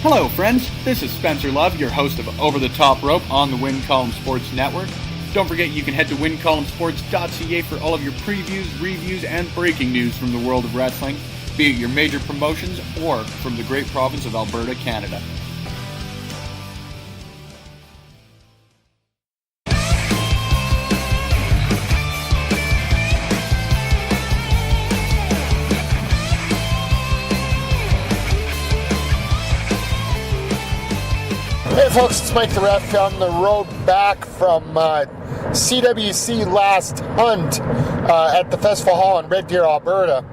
Hello, friends. This is Spencer Love, your host of Over the Top Rope on the Win Column Sports Network. Don't forget you can head to wincolumnsports.ca for all of your previews, reviews, and breaking news from the world of wrestling, be it your major promotions or from the great province of Alberta, Canada. Hey folks, it's Mike the Ref on the road back from CWC Last Hunt at the Festival Hall in Red Deer, Alberta.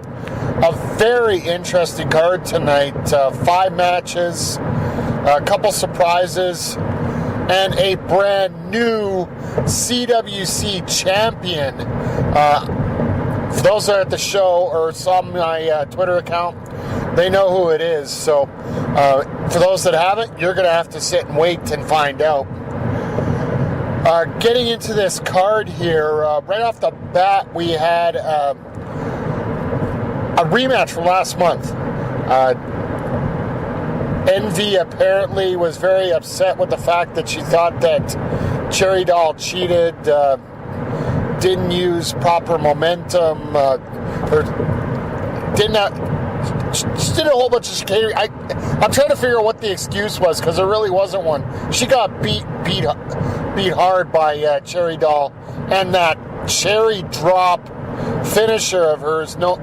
A very interesting card tonight. 5 matches, a couple surprises, and a brand new CWC champion. For those that are at the show or saw my Twitter account, they know who it is. So for those that haven't, you're going to have to sit and wait and find out. Getting into this card here, right off the bat, we had a rematch from last month. Envy apparently was very upset with the fact that she thought that Cherry Doll cheated, didn't use proper momentum, or did not. She did a whole bunch of chicanery. I'm trying to figure out what the excuse was, because there really wasn't one. She got beat hard by Cherry Doll, and that cherry drop finisher of hers, known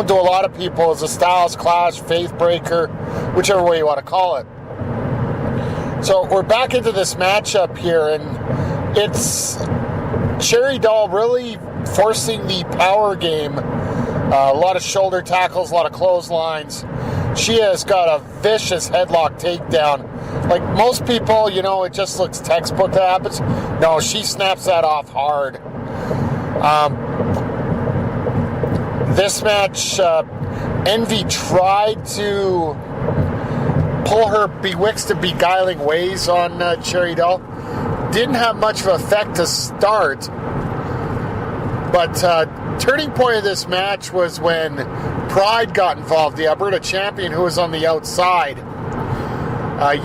to a lot of people as a Styles Clash, Faith Breaker, whichever way you want to call it. So we're back into this matchup here, and it's Cherry Doll really forcing the power game. A lot of shoulder tackles, a lot of clotheslines. She has got a vicious headlock takedown. Like most people, it just looks textbook that happens. No, she snaps that off hard. This match, Envy tried to pull her bewitched and beguiling ways on Cherry Doll. Didn't have much of an effect to start. But turning point of this match was when Pride got involved, the Alberta champion who was on the outside.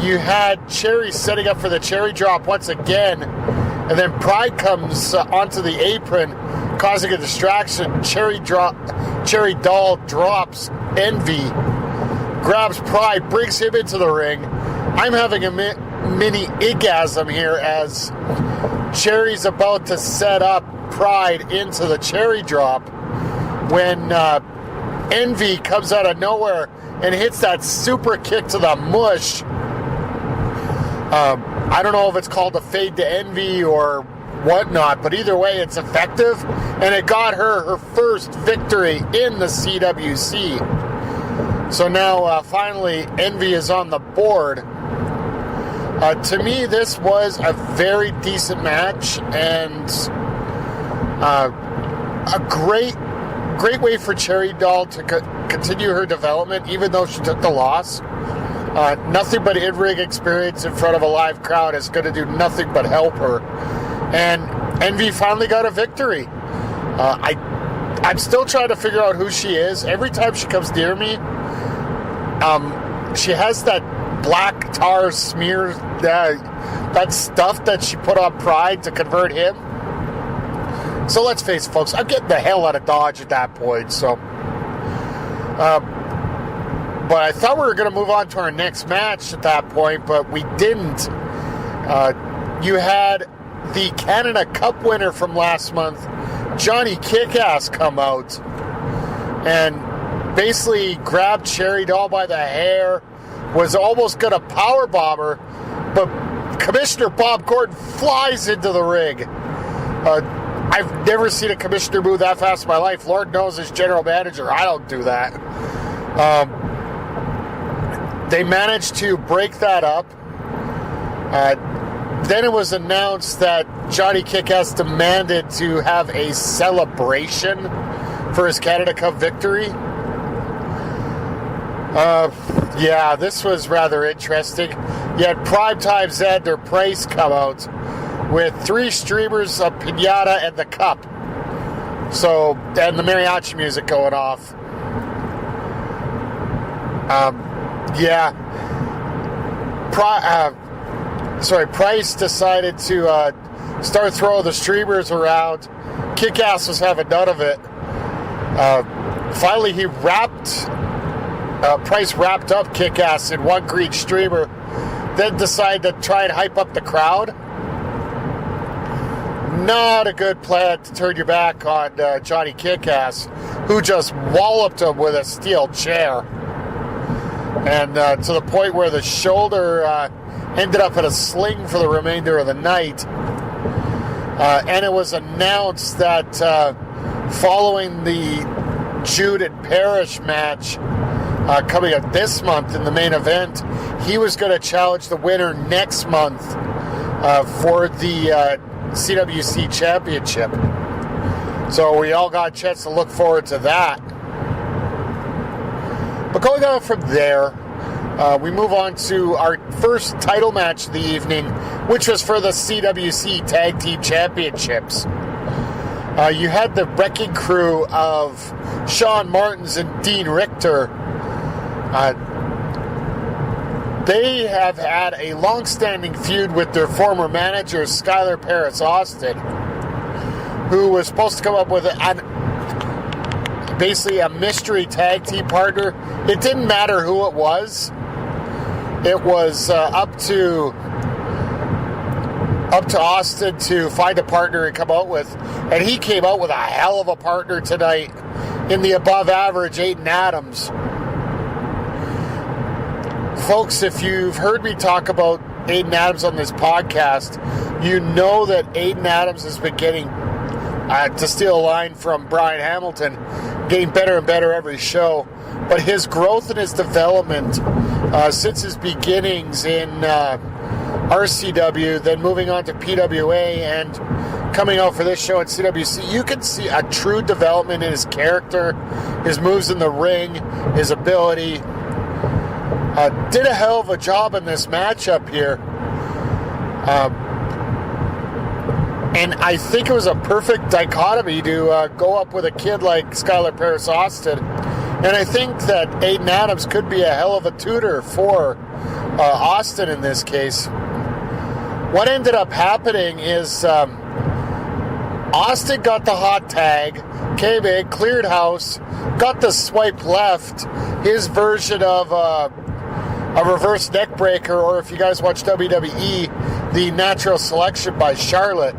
You had Cherry setting up for the cherry drop once again, and then Pride comes onto the apron, causing a distraction. Cherry Doll drops Envy, grabs Pride, brings him into the ring. I'm having a mini orgasm here as Cherry's about to set up Pride into the cherry drop when Envy comes out of nowhere and hits that super kick to the mush. I don't know if it's called a fade to Envy or whatnot, but either way it's effective, and it got her first victory in the CWC. So now finally Envy is on the board. To me, this was a very decent match, and a great way for Cherry Doll to continue her development, even though she took the loss. Nothing but in-ring experience in front of a live crowd is going to do nothing but help her. And Envy finally got a victory. I'm still trying to figure out who she is. Every time she comes near me, she has that black tar smear, that stuff that she put on Pride to convert him. So let's face it, folks, I'm getting the hell out of Dodge at that point. So, but I thought we were going to move on to our next match at that point, but we didn't. You had the Canada Cup winner from last month, Johnny Kickass, come out and basically grabbed Cherry Doll by the hair, was almost going to powerbomb her, but Commissioner Bob Gordon flies into the ring. I've never seen a commissioner move that fast in my life. Lord knows, as general manager, I don't do that. They managed to break that up. Then it was announced that Johnny Kickass demanded to have a celebration for his Canada Cup victory. Yeah, this was rather interesting. You had Primetime Xander Price come out with 3 streamers, a piñata, and the cup. So, and the mariachi music going off. Yeah. Price decided to start throwing the streamers around. Kick-Ass was having none of it. Finally, Price wrapped up Kick-Ass in one green streamer, then decided to try and hype up the crowd. Not a good plan to turn your back on Johnny Kick-Ass, who just walloped him with a steel chair. And to the point where the shoulder ended up in a sling for the remainder of the night. And it was announced that following the Jude and Parrish match coming up this month in the main event, he was going to challenge the winner next month for the CWC Championship. So we all got a chance to look forward to that. But going on from there, we move on to our first title match of the evening, which was for the CWC Tag Team Championships. You had the wrecking crew of Sean Martins and Dean Richter. They have had a long-standing feud with their former manager, Skylar Paris Austin, who was supposed to come up with basically a mystery tag team partner. It didn't matter who it was. It was up to Austin to find a partner and come out with. And he came out with a hell of a partner tonight in the above-average Aiden Adams. Folks, if you've heard me talk about Aiden Adams on this podcast, you know that Aiden Adams has been getting, to steal a line from Brian Hamilton, getting better and better every show. But his growth and his development since his beginnings in RCW, then moving on to PWA and coming out for this show at CWC, you can see a true development in his character, his moves in the ring, his ability. Did a hell of a job in this matchup here. And I think it was a perfect dichotomy to go up with a kid like Skylar Paris Austin. And I think that Aiden Adams could be a hell of a tutor for Austin in this case. What ended up happening is Austin got the hot tag, came in, cleared house, got the swipe left, his version of a reverse neck breaker, or if you guys watch WWE, the natural selection by Charlotte.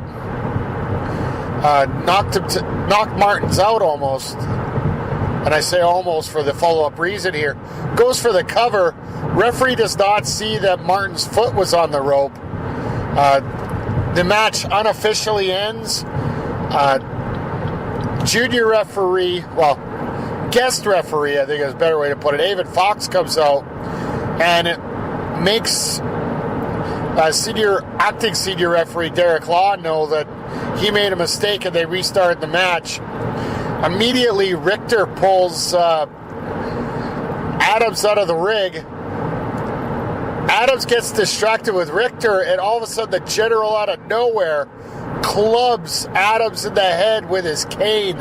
Knocked Martins out almost. And I say almost for the follow-up reason here. Goes for the cover. Referee does not see that Martin's foot was on the rope. The match unofficially ends. Junior referee, guest referee, I think is a better way to put it, Avon Fox comes out, and it makes acting senior referee Derek Law know that he made a mistake and they restarted the match. Immediately, Richter pulls Adams out of the ring. Adams gets distracted with Richter, and all of a sudden the general out of nowhere clubs Adams in the head with his cane,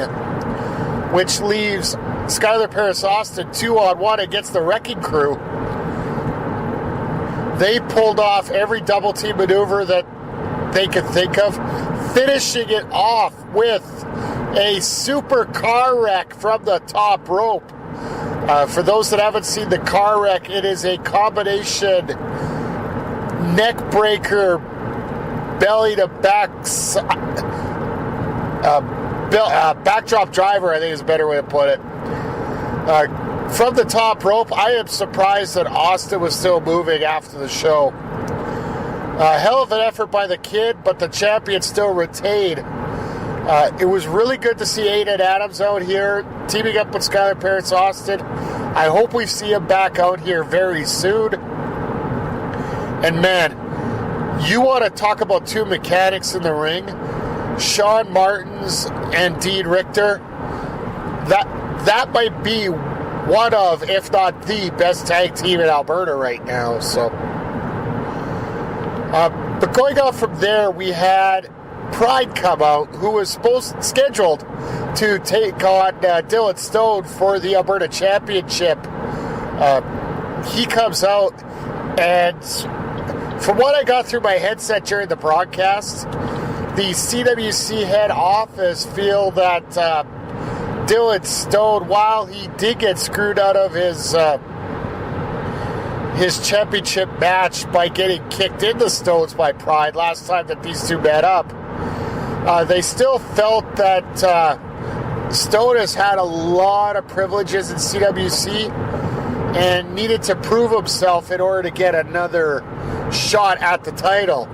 which leaves Skylar Paris Austin 2-on-1 against the Wrecking Crew. They pulled off every double team maneuver that they could think of, finishing it off with a super car wreck from the top rope. For those that haven't seen the car wreck, it is a combination neck breaker, belly to back, backdrop driver, I think is a better way to put it. From the top rope, I am surprised that Austin was still moving after the show. Hell of an effort by the kid, but the champion still retained. It was really good to see Aiden Adams out here, teaming up with Skylar Paris Austin. I hope we see him back out here very soon. And man, you want to talk about two mechanics in the ring, Sean Martins and Dean Richter. That might be one of, if not the best tag team in Alberta right now. So, but going on from there, we had Pride come out, who was scheduled to take on Dylan Stone for the Alberta Championship. He comes out, and from what I got through my headset during the broadcast, the CWC head office feel that Dylan Stone, while he did get screwed out of his championship match by getting kicked in the stones by Pride last time that these two met up, they still felt that Stone has had a lot of privileges in CWC and needed to prove himself in order to get another shot at the title.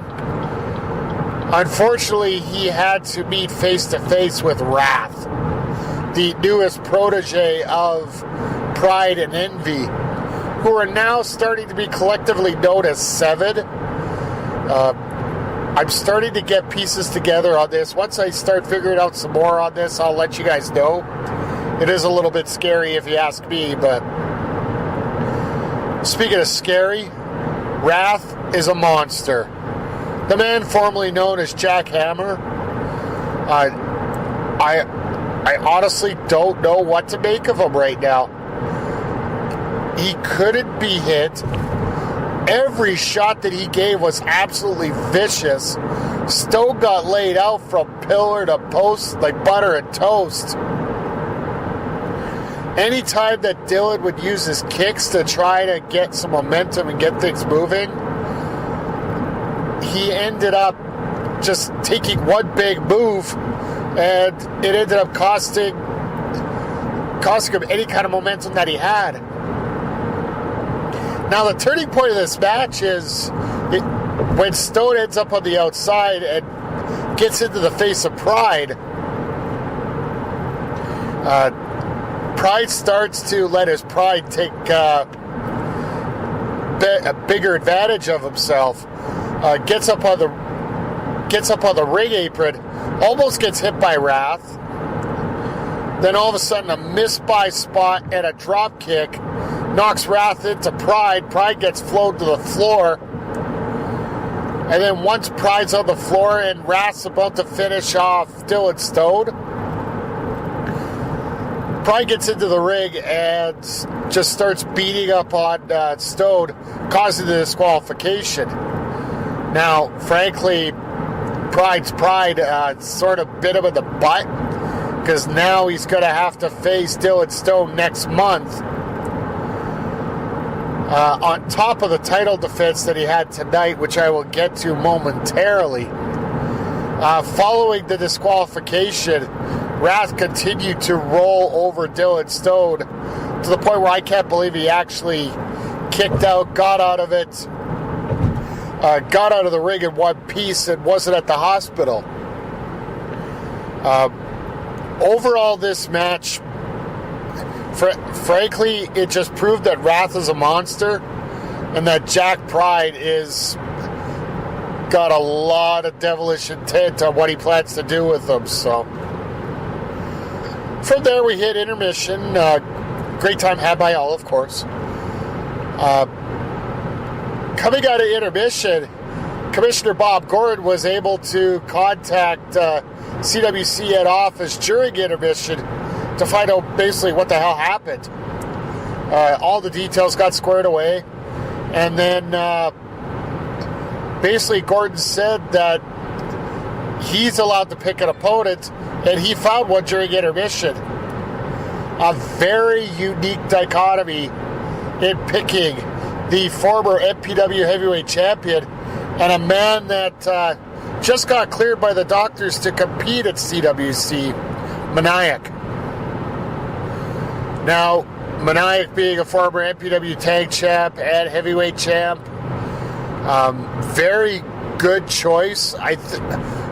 Unfortunately, he had to meet face-to-face with Wrath, the newest protege of Pride and Envy, who are now starting to be collectively known as Seven. I'm starting to get pieces together on this. Once I start figuring out some more on this, I'll let you guys know. It is a little bit scary if you ask me, but speaking of scary, Wrath is a monster. The man formerly known as Jack Hammer, I honestly don't know what to make of him right now. He couldn't be hit. Every shot that he gave was absolutely vicious. Stone got laid out from pillar to post like butter and toast. Anytime that Dylan would use his kicks to try to get some momentum and get things moving, he ended up just taking one big move, and it ended up costing him any kind of momentum that he had. Now, the turning point of this match is when Stone ends up on the outside and gets into the face of Pride. Pride starts to let his pride take a bigger advantage of himself. Gets up on the ring apron, almost gets hit by Wrath. Then all of a sudden, a miss-by spot and a drop kick knocks Wrath into Pride. Pride gets flown to the floor. And then once Pride's on the floor and Wrath's about to finish off Dylan Stone, Pride gets into the ring and just starts beating up on Stone, causing the disqualification. Now, frankly, Pride's pride sort of bit him in the butt, because now he's going to have to face Dylan Stone next month. On top of the title defense that he had tonight, which I will get to momentarily. Following the disqualification, Wrath continued to roll over Dylan Stone to the point where I can't believe he actually kicked out, got out of it, got out of the ring in one piece and wasn't at the hospital. Overall, this match, frankly, it just proved that Wrath is a monster and that Jack Pride is got a lot of devilish intent on what he plans to do with them. So from there, we hit intermission. Great time had by all, of course. Coming out of intermission, Commissioner Bob Gordon was able to contact CWC head office during intermission to find out basically what the hell happened. All the details got squared away, and then basically Gordon said that he's allowed to pick an opponent, and he found one during intermission. A very unique dichotomy in picking the former MPW heavyweight champion and a man that just got cleared by the doctors to compete at CWC, Maniac. Now, Maniac being a former MPW tag champ and heavyweight champ, very good choice.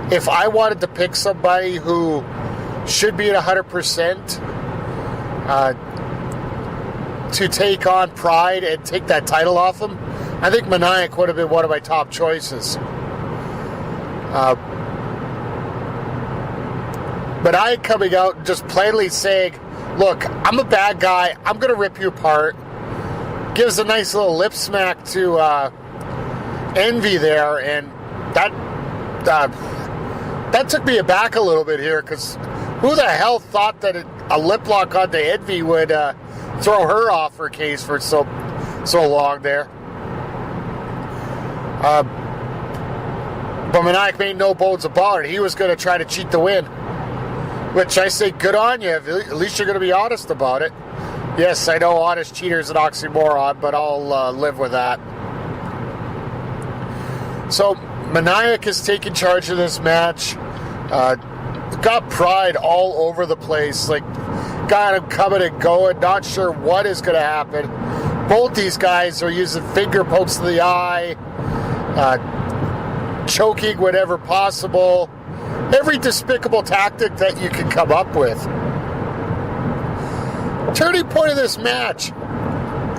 If I wanted to pick somebody who should be at 100%, to take on Pride and take that title off him, I think Maniac would have been one of my top choices. Maniac coming out and just plainly saying, look, I'm a bad guy, I'm going to rip you apart. Gives a nice little lip smack to Envy there, and that took me aback a little bit here, because who the hell thought that a lip lock onto Envy would throw her off her case for so long there? But Maniac made no bones about it. He was going to try to cheat the win. Which I say, good on you. At least you're going to be honest about it. Yes, I know honest cheater is an oxymoron, but I'll live with that. So, Maniac is taking charge of this match. Got Pride all over the place. Like, got him coming and going. Not sure what is going to happen. Both these guys are using finger pokes to the eye. Choking whenever possible. Every despicable tactic that you can come up with. Turning point of this match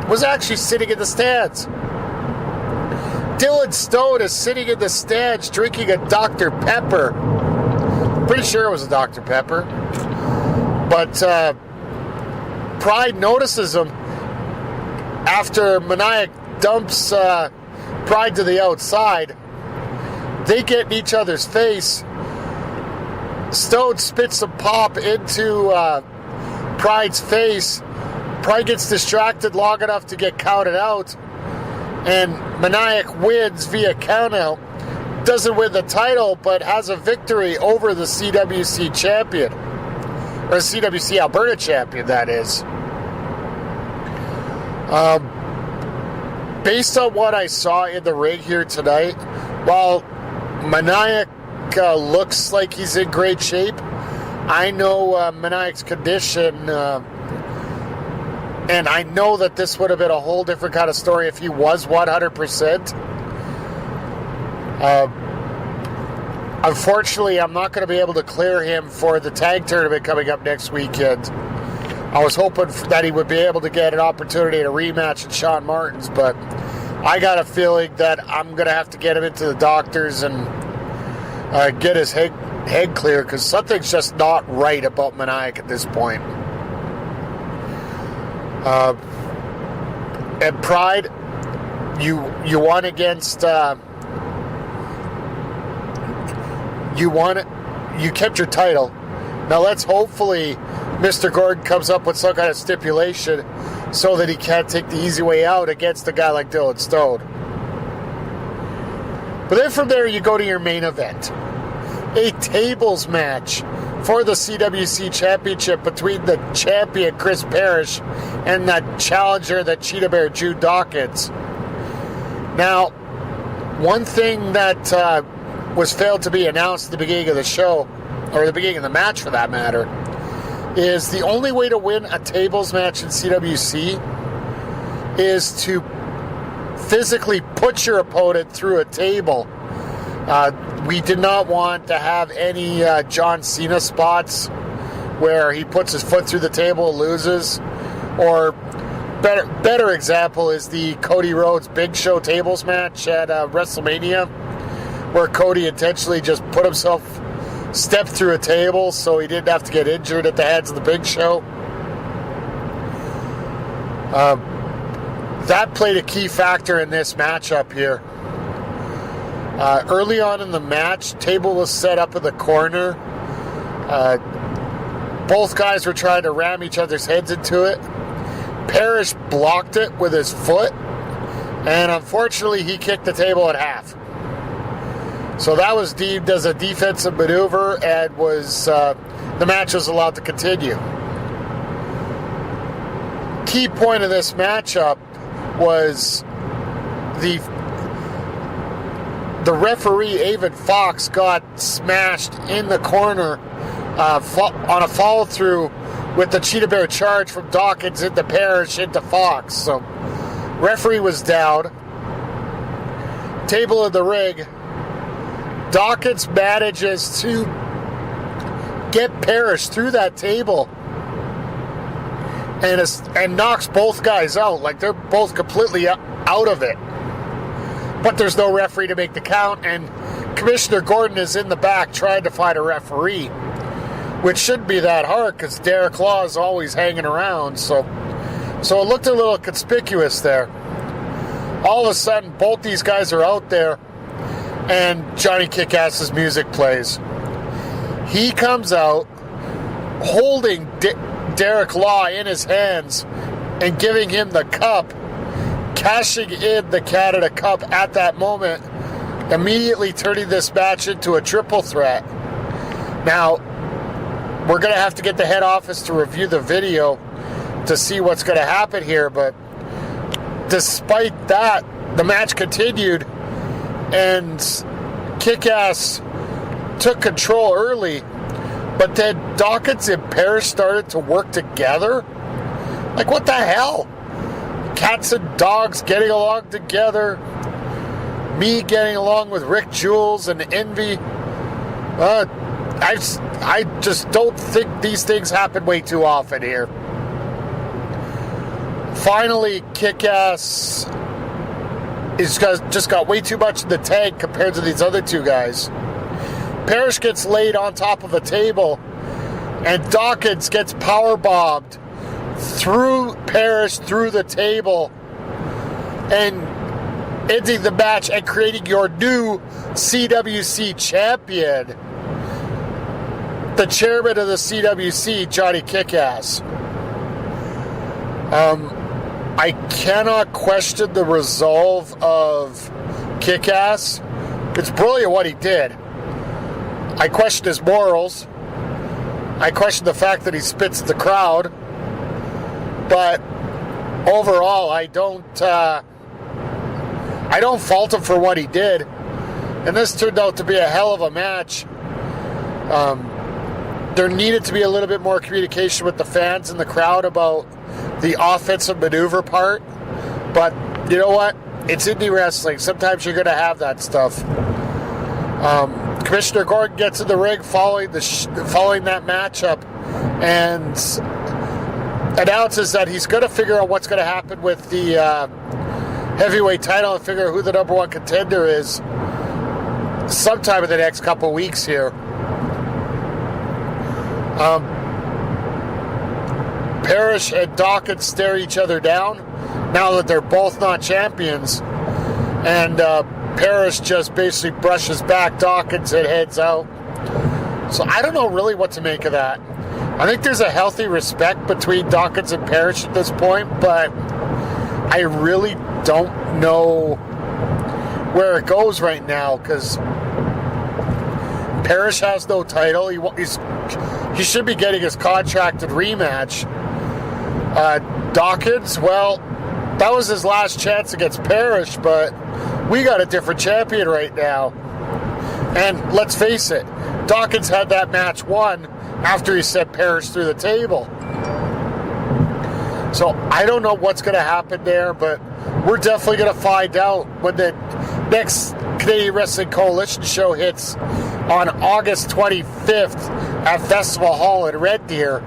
was actually sitting in the stands. Dylan Stone is sitting in the stands drinking a Dr. Pepper. Pretty sure it was a Dr. Pepper. But Pride notices him after Maniac dumps Pride to the outside. They get in each other's face. Stone spits some pop into Pride's face. Pride gets distracted long enough to get counted out. And Maniac wins via countout. Doesn't win the title, but has a victory over the CWC champion. Or CWC Alberta champion, that is. Based on what I saw in the ring here tonight, while Maniac looks like he's in great shape, I know Maniac's condition, and I know that this would have been a whole different kind of story if he was 100%. Unfortunately, I'm not going to be able to clear him for the tag tournament coming up next weekend. I was hoping that he would be able to get an opportunity to rematch at Sean Martin's, but I got a feeling that I'm going to have to get him into the doctors and get his head clear, because something's just not right about Maniac at this point. And Pride, you won against... You kept your title. Now let's hopefully Mr. Gordon comes up with some kind of stipulation so that he can't take the easy way out against a guy like Dylan Stone. But then from there you go to your main event. A tables match for the CWC Championship between the champion Chris Parrish and the challenger, the Cheetah Bear Jude Dawkins. Now, one thing that was failed to be announced at the beginning of the show, or the beginning of the match for that matter, is the only way to win a tables match in CWC is to physically put your opponent through a table. We did not want to have any John Cena spots where he puts his foot through the table and loses. Or better example is the Cody Rhodes Big Show tables match at WrestleMania, where Cody intentionally just put himself, stepped through a table so he didn't have to get injured at the hands of the Big Show. That played a key factor in this matchup here. Early on in the match, table was set up in the corner. Both guys were trying to ram each other's heads into it. Parrish blocked it with his foot, and unfortunately he kicked the table in half. So that was deemed as a defensive maneuver, and was the match was allowed to continue. Key point of this matchup was the referee, Avon Fox, got smashed in the corner on a follow-through with the Cheetah Bear charge from Dawkins into Parrish into Fox. So referee was down. Table in the ring. Dawkins manages to get Parrish through that table and knocks both guys out. Like, they're both completely out of it. But there's no referee to make the count, and Commissioner Gordon is in the back trying to find a referee, which shouldn't be that hard because Derek Law is always hanging around. So it looked a little conspicuous there. All of a sudden, both these guys are out there, and Johnny Kickass's music plays. He comes out holding Derek Law in his hands and giving him the cup, cashing in the Canada Cup at that moment, immediately turning this match into a triple threat. Now, we're going to have to get the head office to review the video to see what's going to happen here, but despite that, the match continued, and Kick-Ass took control early, but then Dawkins and Parrish started to work together? Like, what the hell? Cats and dogs getting along together. Me getting along with Rick Jules and Envy. I just don't think these things happen way too often here. Finally, Kick-Ass just got way too much in the tank compared to these other two guys. Parrish gets laid on top of a table, and Dawkins gets powerbombed through Parrish, through the table, and ending the match and creating your new CWC champion, the chairman of the CWC, Johnny Kick-Ass. I cannot question the resolve of Kick-Ass. It's brilliant what he did. I question his morals. I question the fact that he spits at the crowd. But overall, I don't fault him for what he did. And this turned out to be a hell of a match. There needed to be a little bit more communication with the fans and the crowd about the offensive maneuver part. But you know what? It's indie wrestling. Sometimes you're going to have that stuff. Commissioner Gordon gets in the ring following that matchup and announces that he's going to figure out what's going to happen with the heavyweight title and figure out who the number one contender is sometime in the next couple weeks here. Parrish and Dawkins stare each other down now that they're both not champions, and Parrish just basically brushes back Dawkins and heads out. So I don't know really what to make of that. I think there's a healthy respect between Dawkins and Parrish at this point, but I really don't know where it goes right now, because Parrish has no title. He should be getting his contracted rematch. Dawkins, well, that was his last chance against Parrish, but we got a different champion right now. And let's face it, Dawkins had that match won after he sent Parrish through the table. So I don't know what's going to happen there, but we're definitely going to find out when the next Canadian Wrestling Coalition show hits on August 25th at Festival Hall in Red Deer.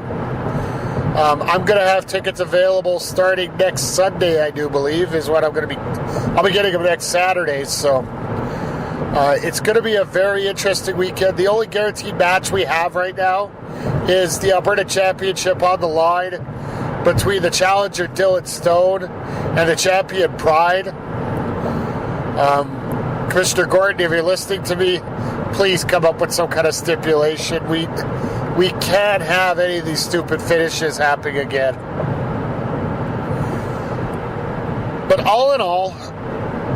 I'm going to have tickets available starting next Sunday, I do believe, is what I'll be getting them next Saturday, so it's going to be a very interesting weekend. The only guaranteed match we have right now is the Alberta Championship on the line between the challenger Dylan Stone and the champion Pride. Commissioner Gordon, if you're listening to me, please come up with some kind of stipulation. We can't have any of these stupid finishes happening again. But all in all,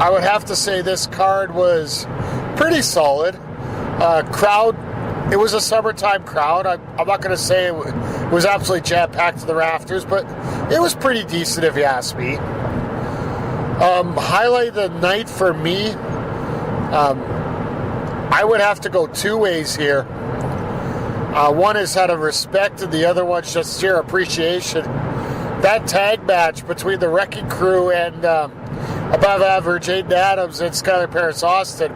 I would have to say this card was pretty solid. Crowd, it was a summertime crowd. I'm not going to say it was absolutely jam-packed to the rafters, but it was pretty decent if you ask me. Highlight of the night for me, I would have to go two ways here. One is out of respect, and the other one's just sheer appreciation. That tag match between the Wrecking Crew and above average Aiden Adams and Skylar Paris Austin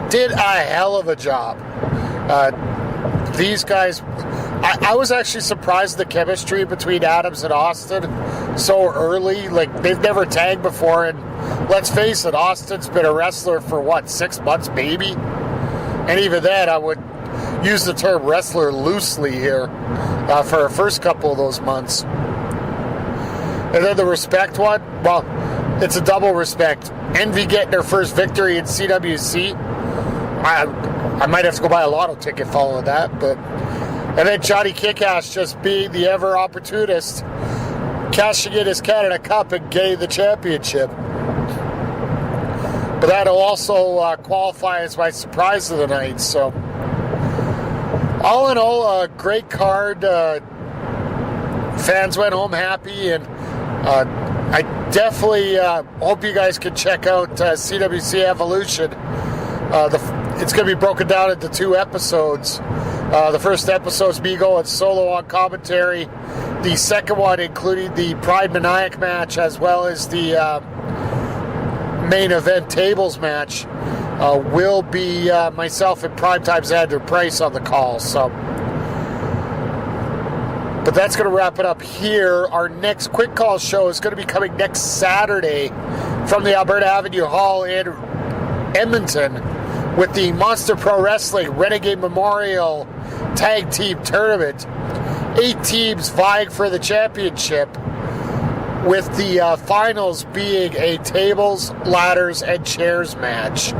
did a hell of a job. These guys, I was actually surprised at the chemistry between Adams and Austin so early. Like, they've never tagged before, and let's face it, Austin's been a wrestler for 6 months maybe? And even then, I would use the term wrestler loosely here for the first couple of those months. And then the respect one, well, it's a double respect. Envy getting their first victory in CWC. I might have to go buy a lotto ticket following that, but and then Johnny Kick-Ass just being the ever opportunist, cashing in his Canada Cup and getting the championship. But that'll also qualify as my surprise of the night. So, all in all, a great card. Fans went home happy, and I definitely hope you guys can check out CWC Evolution. It's going to be broken down into 2 episodes. The first episode is me going solo on commentary. The second one, including the Pride Maniac match, as well as the main event tables match, will be myself and Primetime's Andrew Price on the call. So, but that's going to wrap it up here. Our next Quick Call show is going to be coming next Saturday from the Alberta Avenue Hall in Edmonton with the Monster Pro Wrestling Renegade Memorial Tag Team Tournament. 8 teams vying for the championship, with the finals being a tables, ladders, and chairs match.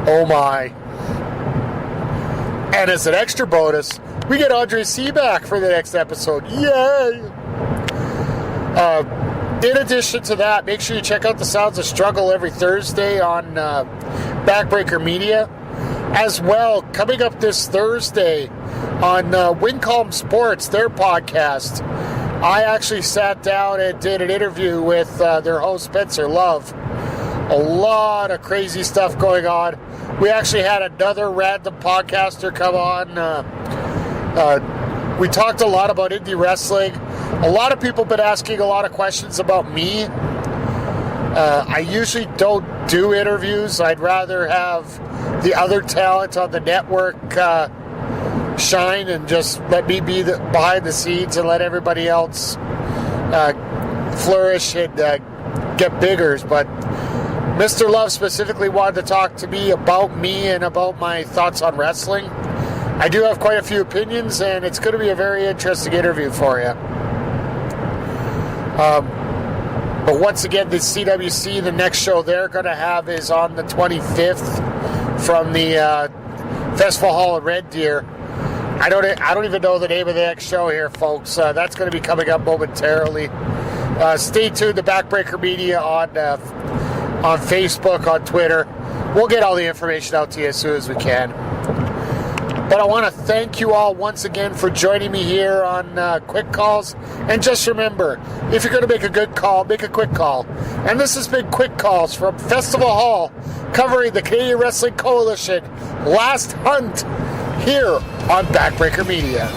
Oh my. And as an extra bonus, we get Andre C back for the next episode. Yay! In addition to that, make sure you check out the Sounds of Struggle every Thursday on Backbreaker Media. As well, coming up this Thursday on Wincalm Sports, their podcast, I actually sat down and did an interview with their host, Spencer Love. A lot of crazy stuff going on. We actually had another random podcaster come on. We talked a lot about indie wrestling. A lot of people have been asking a lot of questions about me. I usually don't do interviews. I'd rather have the other talent on the network shine and just let me be behind the scenes and let everybody else flourish and get bigger. But Mr. Love specifically wanted to talk to me about me and about my thoughts on wrestling. I do have quite a few opinions, and it's going to be a very interesting interview for you. But once again, the CWC, the next show they're going to have is on the 25th from the Festival Hall in Red Deer. I don't even know the name of the next show here, folks. That's going to be coming up momentarily. Stay tuned to Backbreaker Media on Facebook, on Twitter. We'll get all the information out to you as soon as we can. But I want to thank you all once again for joining me here on Quick Calls. And just remember, if you're going to make a good call, make a quick call. And this has been Quick Calls from Festival Hall, covering the Canadian Wrestling Coalition Last Hunt here on Backbreaker Media.